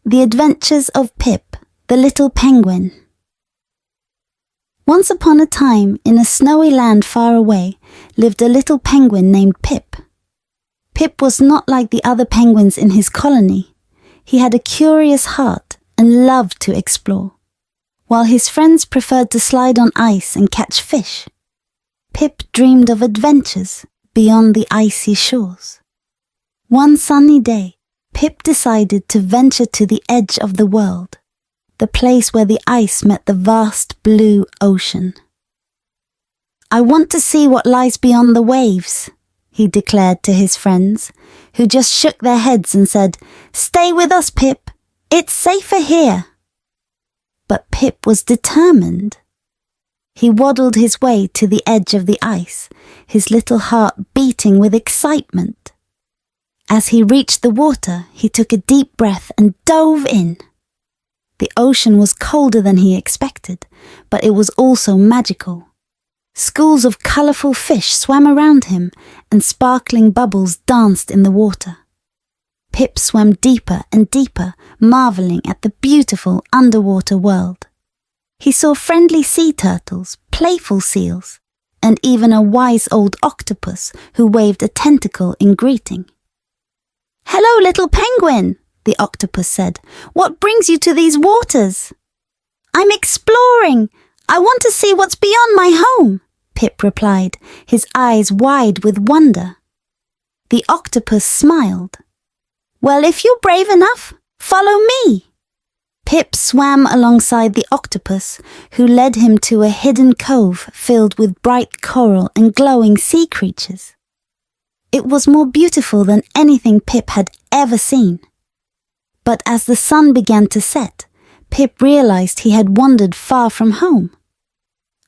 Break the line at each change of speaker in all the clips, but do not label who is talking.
The Adventures of Pip, the Little Penguin. Once upon a time, in a snowy land far away, lived a little penguin named Pip. Pip was not like the other penguins in his colony. He had a curious heart and loved to explore. While his friends preferred to slide on ice and catch fish, Pip dreamed of adventures beyond the icy shores. One sunny day, Pip decided to venture to the edge of the world, the place where the ice met the vast blue ocean. "I want to see what lies beyond the waves," he declared to his friends, who just shook their heads and said, "Stay with us, Pip. It's safer here." But Pip was determined. He waddled his way to the edge of the ice, his little heart beating with excitement. As he reached the water, he took a deep breath and dove in. The ocean was colder than he expected, but it was also magical. Schools of colourful fish swam around him, and sparkling bubbles danced in the water. Pip swam deeper and deeper, marvelling at the beautiful underwater world. He saw friendly sea turtles, playful seals, and even a wise old octopus who waved a tentacle in greeting. "Hello, little penguin," the octopus said. "What brings you to these waters?" "I'm exploring. I want to see what's beyond my home," Pip replied, his eyes wide with wonder. The octopus smiled. "Well, if you're brave enough, follow me." Pip swam alongside the octopus, who led him to a hidden cove filled with bright coral and glowing sea creatures. It was more beautiful than anything Pip had ever seen. But as the sun began to set, Pip realized he had wandered far from home.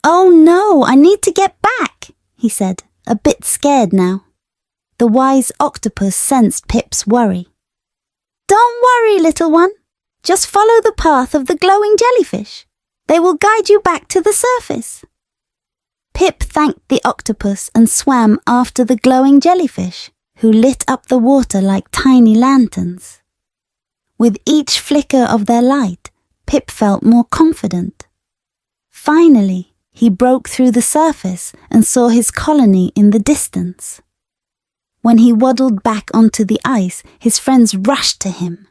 "Oh no, I need to get back," he said, a bit scared now. The wise octopus sensed Pip's worry. "Don't worry, little one. Just follow the path of the glowing jellyfish. They will guide you back to the surface." Pip thanked the octopus and swam after the glowing jellyfish, who lit up the water like tiny lanterns. With each flicker of their light, Pip felt more confident. Finally, he broke through the surface and saw his colony in the distance. When he waddled back onto the ice, his friends rushed to him.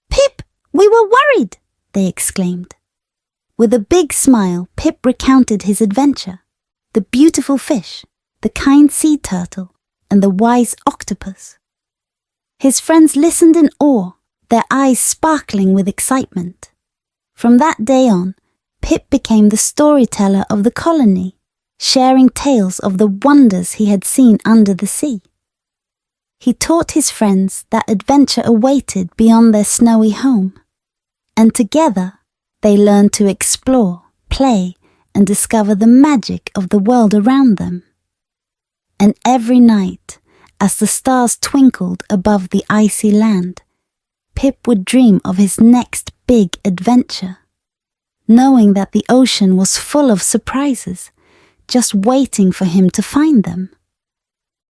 "Pip, we were worried," they exclaimed. With a big smile, Pip recounted his adventure. The beautiful fish, the kind sea turtle, and the wise octopus. His friends listened in awe, their eyes sparkling with excitement. From that day on, Pip became the storyteller of the colony, sharing tales of the wonders he had seen under the sea. He taught his friends that adventure awaited beyond their snowy home, and together they learned to explore, play, and discover the magic of the world around them. And every night, as the stars twinkled above the icy land, Pip would dream of his next big adventure, knowing that the ocean was full of surprises, just waiting for him to find them.